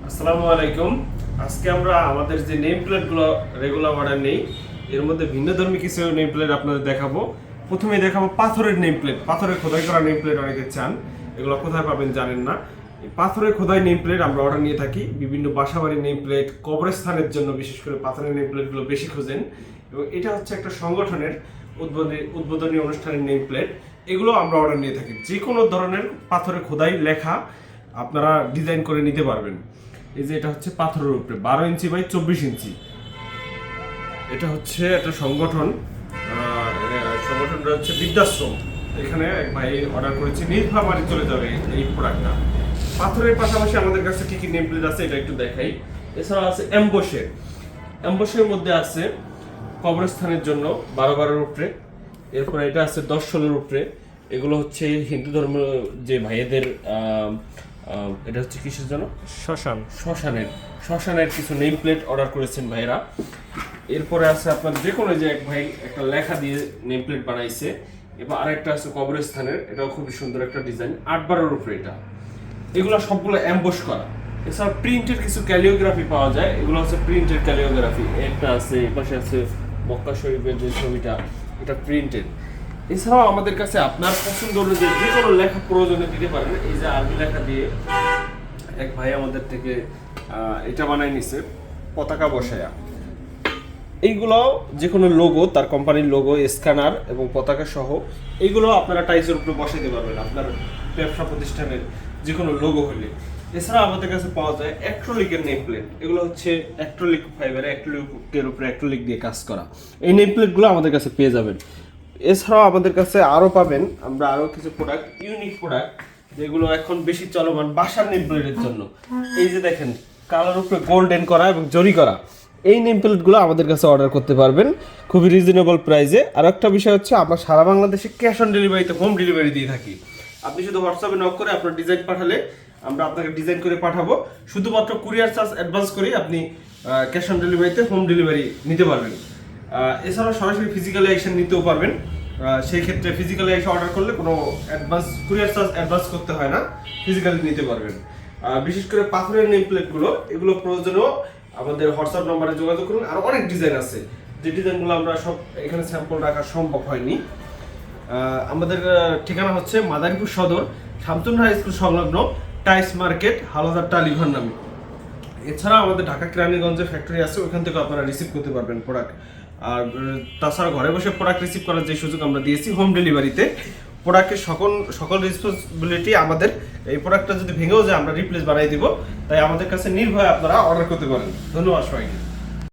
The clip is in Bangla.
আসসালামু আলাইকুম। আজকে আমরা আমাদের যে নেম প্লেটগুলো রেগুলার অর্ডার নেই এর মধ্যে ভিন্নধর্মী কিছু নেম প্লেট আপনাদের দেখাবো। প্রথমে দেখাবো পাথরের নেম প্লেট। পাথরের খোদাই করা নেম প্লেট অনেকে চান, এগুলো কোথায় পাবেন জানেন না। এই পাথরের খোদাই নেম প্লেট আমরা অর্ডার নিয়ে থাকি। বিভিন্ন বাসাবাড়ির নেম প্লেট, কবরস্থানের জন্য বিশেষ করে পাথরের নেম প্লেটগুলো বেশি খোঁজেন, এবং এটা হচ্ছে একটা সংগঠনের উদ্বোধনী অনুষ্ঠানের নেম প্লেট। এগুলো আমরা অর্ডার নিয়ে থাকি। যে কোনো ধরনের পাথরের খোদাই লেখা আপনারা ডিজাইন করে নিতে পারবেন। এই যে এটা হচ্ছে পাথরের উপরে 12 ইঞ্চি বাই 24 ইঞ্চি। এটা হচ্ছে একটা সংগঠন, সংগঠনটা হচ্ছে বৃদ্ধাশ্রম। এখানে এক ভাই অর্ডার করেছে, নীলফামারী চলে যাবে এই প্রোডাক্টটা। পাথরের পাশাপাশি আমাদের কাছে কি কি নেম প্লেট আছে এটা একটু দেখাই। এছাড়া আছে অ্যাম্বোসের মধ্যে আছে কবরস্থানের জন্য 12-12 উপরে। এরপরে এটা আছে 10-16 উপরে। এগুলো হচ্ছে হিন্দু ধর্ম যে ভাইয়েদের এটা হচ্ছে কিসের জন্য, শ্মশানের কিছু নেম প্লেট অর্ডার করেছেন ভাইরা। এরপরে আছে আপনার যে কোনো যে এক ভাই একটা লেখা দিয়ে নেম প্লেট বানাইছে। এবার আরেকটা আছে কবরস্থানের, এটাও খুবই সুন্দর একটা ডিজাইন, 8-12 উপরে এটা। এগুলো সবগুলো অ্যাম্বোস করা। এছাড়া প্রিন্টের কিছু ক্যালিওগ্রাফি পাওয়া যায়, এগুলো হচ্ছে প্রিন্টের ক্যালিওগ্রাফি। একটা আছে, এপাশে আছে মক্কা শরীফের যে ছবিটা, এটা প্রিন্টেড। এছাড়াও আমাদের কাছে আপনার পছন্দ অনুযায়ী যে কোনো লেখা প্রয়োজনে দিতে পারেন। এই যে আরবি লেখা দিয়ে এক ভাই আমাদের থেকে এটা বানাই নিছে, পতাকা বসায়া। এইগুলো যে কোনো লোগো, তার কোম্পানির লোগো, স্ক্যানার এবং পতাকা সহ এইগুলো আপনারা টাইসের উপরে বসাইতে পারবেন আপনার ব্যবসা প্রতিষ্ঠানের যে কোনো লোগো হলে। এছাড়া আমাদের কাছে পাওয়া যায় অ্যাক্রিলিকের নেম প্লেট। এগুলো হচ্ছে অ্যাক্রিলিক ফাইবারে, অ্যাক্রিলিকের উপরে অ্যাক্রিলিক দিয়ে কাজ করা। এই নেম প্লেটগুলো আমাদের কাছে পেয়ে যাবেন। এছাড়াও আমাদের কাছে আরও পাবেন আমরা আরও কিছু প্রোডাক্ট, ইউনিক প্রোডাক্ট, যেগুলো এখন বেশি চলমান বাসার নেম প্লেটের জন্য। এই যে দেখেন, কালার উপরে গোল্ডেন করা এবং জরি করা, এই নেম প্লেটগুলো আমাদের কাছে অর্ডার করতে পারবেন খুবই রিজনেবল প্রাইসে। আর একটা বিষয় হচ্ছে, আমরা সারা বাংলাদেশে ক্যাশ অন ডেলিভারিতে হোম ডেলিভারি দিয়ে থাকি। আপনি শুধু হোয়াটসঅ্যাপে নক করে আপনার ডিজাইন পাঠালে আমরা আপনাকে ডিজাইন করে পাঠাবো। শুধুমাত্র কুরিয়ার চার্জ অ্যাডভান্স করেই আপনি ক্যাশ অন ডেলিভারিতে হোম ডেলিভারি নিতে পারবেন। এছাড়াও সরাসরি ফিজিক্যালি এসে নিতেও পারবেন। সেই ক্ষেত্রে ফিজিক্যালি এসে অর্ডার করলে কোনো অ্যাডভান্স, কুরিয়ার চার্জ অ্যাডভান্স করতে হয় না, ফিজিক্যালি নিতে পারবেন। বিশেষ করে পাথরের নেম প্লেটগুলো, এগুলো প্রয়োজনীয় আমাদের হোয়াটসঅ্যাপ নম্বরে যোগাযোগ করুন। আর অনেক ডিজাইন আছে, যে ডিজাইনগুলো আমরা সব এখানে স্যাম্পল রাখা সম্ভব হয়নি। আমাদের ঠিকানা হচ্ছে মাদারীপুর সদর, শামসুন্নাহ হাই স্কুল সংলগ্ন টাইস মার্কেট, হালদার টালিঘর নামে। এছাড়া আমাদের ঢাকা কেরানীগঞ্জে ফ্যাক্টরি আছে, ওইখান থেকে আপনারা রিসিভ করতে পারবেন প্রোডাক্ট। আর তাছাড়া ঘরে বসে প্রোডাক্ট রিসিভ করার যে সুযোগ আমরা দিয়েছি হোম ডেলিভারিতে, প্রোডাক্টের সকল রেসপন্সিবিলিটি আমাদের। এই প্রোডাক্টটা যদি ভেঙেও যায় আমরা রিপ্লেস বানিয়ে দিব। তাই আমাদের কাছে নির্ভয়ে আপনারা অর্ডার করতে পারেন। ধন্যবাদ সবাইকে।